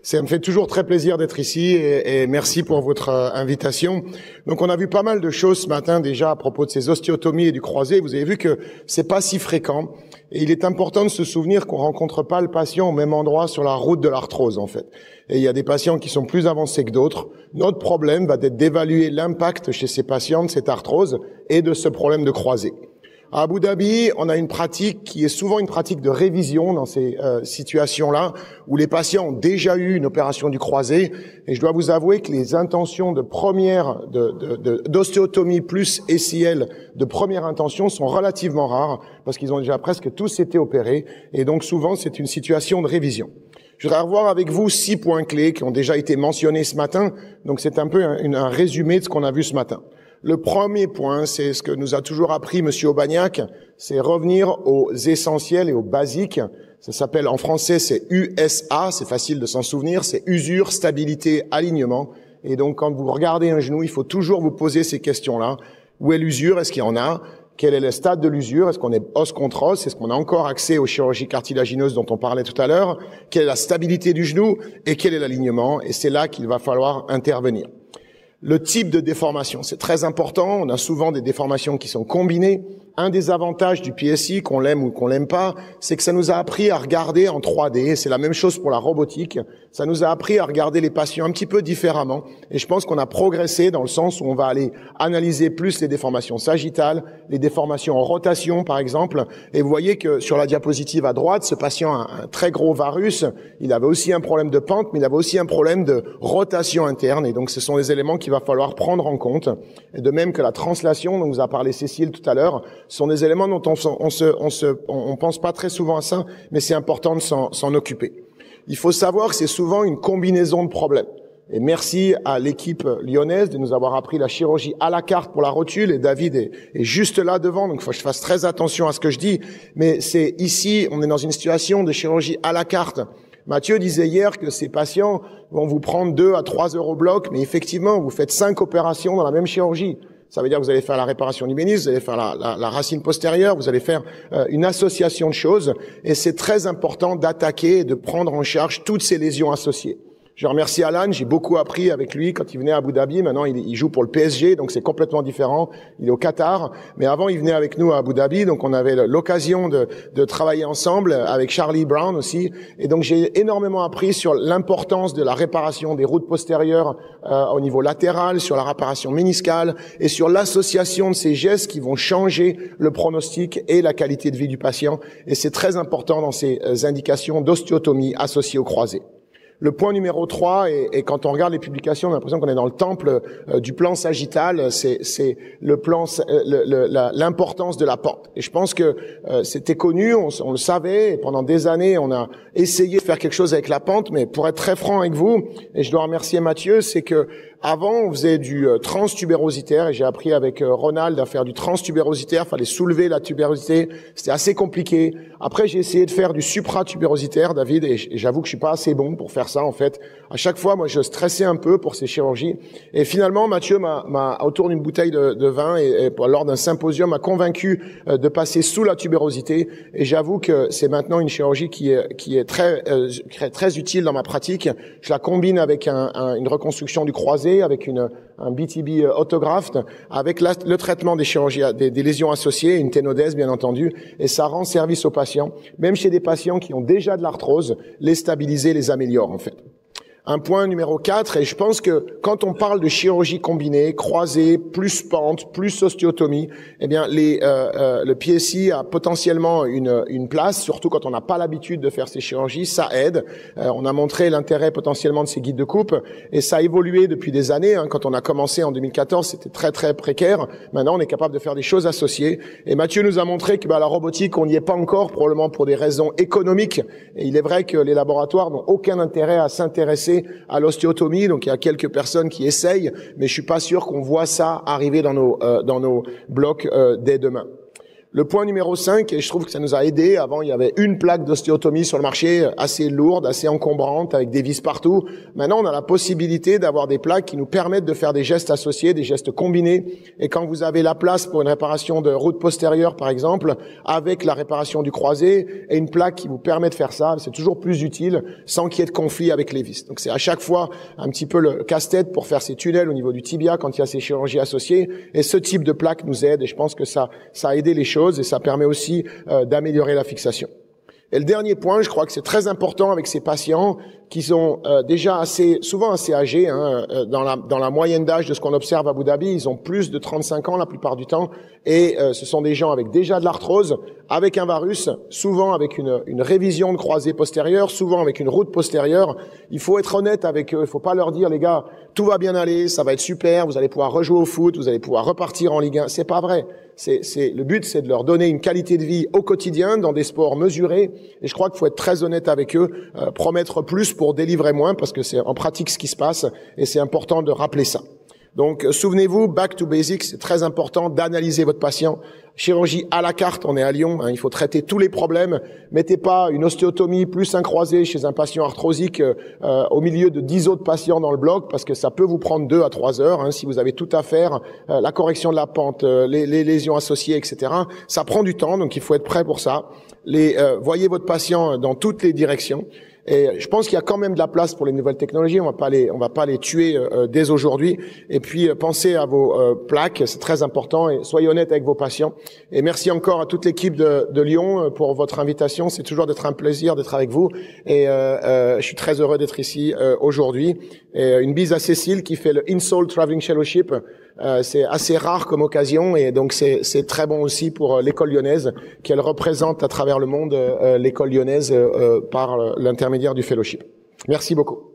Ça me fait toujours très plaisir d'être ici et merci pour votre invitation. Donc on a vu pas mal de choses ce matin déjà à propos de ces ostéotomies et du croisé. Vous avez vu que c'est pas si fréquent et il est important de se souvenir qu'on rencontre pas le patient au même endroit sur la route de l'arthrose en fait. Et il y a des patients qui sont plus avancés que d'autres. Notre problème va être d'évaluer l'impact chez ces patients de cette arthrose et de ce problème de croisé. À Abu Dhabi, on a une pratique qui est souvent une pratique de révision dans ces situations-là, où les patients ont déjà eu une opération du croisé. Et je dois vous avouer que les intentions de d'ostéotomie plus SIL de première intention sont relativement rares, parce qu'ils ont déjà presque tous été opérés. Et donc souvent, c'est une situation de révision. Je voudrais revoir avec vous 6 points clés qui ont déjà été mentionnés ce matin. Donc c'est un peu un résumé de ce qu'on a vu ce matin. Le premier point, c'est ce que nous a toujours appris Monsieur Aubagnac, c'est revenir aux essentiels et aux basiques. Ça s'appelle, en français, c'est USA, c'est facile de s'en souvenir, c'est usure, stabilité, alignement. Et donc, quand vous regardez un genou, il faut toujours vous poser ces questions-là. Où est l'usure? Est-ce qu'il y en a? Quel est le stade de l'usure? Est-ce qu'on est os contre os? Est-ce qu'on a encore accès aux chirurgies cartilagineuses dont on parlait tout à l'heure? Quelle est la stabilité du genou? Et quel est l'alignement? Et c'est là qu'il va falloir intervenir. Le type de déformation, c'est très important. On a souvent des déformations qui sont combinées. Un des avantages du PSI, qu'on l'aime ou qu'on l'aime pas, c'est que ça nous a appris à regarder en 3D. C'est la même chose pour la robotique. Ça nous a appris à regarder les patients un petit peu différemment. Et je pense qu'on a progressé dans le sens où on va aller analyser plus les déformations sagittales, les déformations en rotation, par exemple. Et vous voyez que sur la diapositive à droite, ce patient a un très gros varus. Il avait aussi un problème de pente, mais il avait aussi un problème de rotation interne. Et donc, ce sont des éléments qu'il va falloir prendre en compte. Et de même que la translation, dont vous a parlé Cécile tout à l'heure, sont des éléments dont on pense pas très souvent à ça, mais c'est important de s'en occuper. Il faut savoir que c'est souvent une combinaison de problèmes. Et merci à l'équipe lyonnaise de nous avoir appris la chirurgie à la carte pour la rotule, et David est juste là devant, donc il faut que je fasse très attention à ce que je dis, mais c'est ici, on est dans une situation de chirurgie à la carte. Mathieu disait hier que ces patients vont vous prendre 2 à 3 euros bloc, mais effectivement, vous faites 5 opérations dans la même chirurgie. Ça veut dire que vous allez faire la réparation du ménisque, vous allez faire la racine postérieure, vous allez faire une association de choses. Et c'est très important d'attaquer et de prendre en charge toutes ces lésions associées. Je remercie Alan, j'ai beaucoup appris avec lui quand il venait à Abu Dhabi. Maintenant, il joue pour le PSG, donc c'est complètement différent. Il est au Qatar. Mais avant, il venait avec nous à Abu Dhabi, donc on avait l'occasion de travailler ensemble avec Charlie Brown aussi. Et donc, j'ai énormément appris sur l'importance de la réparation des routes postérieures au niveau latéral, sur la réparation méniscale et sur l'association de ces gestes qui vont changer le pronostic et la qualité de vie du patient. Et c'est très important dans ces indications d'ostéotomie associées au croisé. Le point numéro 3, et quand on regarde les publications, on a l'impression qu'on est dans le temple du plan sagittal, c'est le plan, l'importance de la pente. Et je pense que c'était connu, on le savait, et pendant des années, on a essayé de faire quelque chose avec la pente, mais pour être très franc avec vous, et je dois remercier Mathieu, c'est que avant, on faisait du transtubérositaire, et j'ai appris avec Ronald à faire du transtubérositaire, fallait soulever la tubérosité, c'était assez compliqué. Après, j'ai essayé de faire du supratubérositaire, David, et j'avoue que je suis pas assez bon pour faire ça, en fait. À chaque fois, moi, je stressais un peu pour ces chirurgies. Et finalement, Mathieu m'a autour d'une bouteille de vin, et lors d'un symposium, m'a convaincu de passer sous la tubérosité. Et j'avoue que c'est maintenant une chirurgie qui est très utile dans ma pratique. Je la combine avec une reconstruction du croisé, avec un BTB autograft, avec le traitement des chirurgies, des lésions associées, une ténodèse bien entendu, et ça rend service aux patients, même chez des patients qui ont déjà de l'arthrose, les stabiliser, les améliore en fait. Un point numéro 4, et je pense que quand on parle de chirurgie combinée, croisée, plus pente, plus ostéotomie, eh bien le PSI a potentiellement une place, surtout quand on n'a pas l'habitude de faire ces chirurgies, ça aide. On a montré l'intérêt potentiellement de ces guides de coupe, et ça a évolué depuis des années. Quand on a commencé en 2014, c'était très très précaire. Maintenant, on est capable de faire des choses associées. Et Mathieu nous a montré que la robotique, on n'y est pas encore, probablement pour des raisons économiques. Et il est vrai que les laboratoires n'ont aucun intérêt à s'intéresser à l'ostéotomie, donc il y a quelques personnes qui essayent, mais je suis pas sûr qu'on voit ça arriver dans nos blocs dès demain. Le point numéro 5, et je trouve que ça nous a aidé, avant il y avait une plaque d'ostéotomie sur le marché, assez lourde, assez encombrante, avec des vis partout. Maintenant on a la possibilité d'avoir des plaques qui nous permettent de faire des gestes associés, des gestes combinés. Et quand vous avez la place pour une réparation de route postérieure par exemple, avec la réparation du croisé et une plaque qui vous permet de faire ça, c'est toujours plus utile sans qu'il y ait de conflit avec les vis. Donc c'est à chaque fois un petit peu le casse-tête pour faire ces tunnels au niveau du tibia quand il y a ces chirurgies associées. Et ce type de plaque nous aide et je pense que ça a aidé les choses. Et ça permet aussi d'améliorer la fixation. Et le dernier point, je crois que c'est très important avec ces patients qui sont déjà souvent assez âgés. Dans la moyenne d'âge de ce qu'on observe à Abu Dhabi, ils ont plus de 35 ans la plupart du temps. Et ce sont des gens avec déjà de l'arthrose, avec un varus, souvent avec une révision de croisée postérieure, souvent avec une route postérieure. Il faut être honnête avec eux. Il faut pas leur dire, les gars, tout va bien aller, ça va être super, vous allez pouvoir rejouer au foot, vous allez pouvoir repartir en Ligue 1. C'est pas vrai. Le but, c'est de leur donner une qualité de vie au quotidien dans des sports mesurés. Et je crois qu'il faut être très honnête avec eux, promettre plus pour délivrer moins, parce que c'est en pratique ce qui se passe, et c'est important de rappeler ça. Donc, souvenez-vous, back to basics, c'est très important d'analyser votre patient. Chirurgie à la carte, on est à Lyon, il faut traiter tous les problèmes. Mettez pas une ostéotomie plus un croisé chez un patient arthrosique au milieu de 10 autres patients dans le bloc, parce que ça peut vous prendre 2 à 3 heures si vous avez tout à faire, la correction de la pente, les lésions associées, etc. Ça prend du temps, donc il faut être prêt pour ça. Voyez votre patient dans toutes les directions. Et je pense qu'il y a quand même de la place pour les nouvelles technologies. On va pas les tuer dès aujourd'hui. Et puis pensez à vos plaques, c'est très important. Et soyez honnête avec vos patients. Et merci encore à toute l'équipe de Lyon pour votre invitation. C'est toujours un plaisir d'être avec vous. Et je suis très heureux d'être ici aujourd'hui. Et une bise à Cécile qui fait le Insole Traveling Fellowship. C'est assez rare comme occasion et donc c'est très bon aussi pour l'école lyonnaise qu'elle représente à travers le monde l'école lyonnaise par l'intermédiaire du fellowship. Merci beaucoup.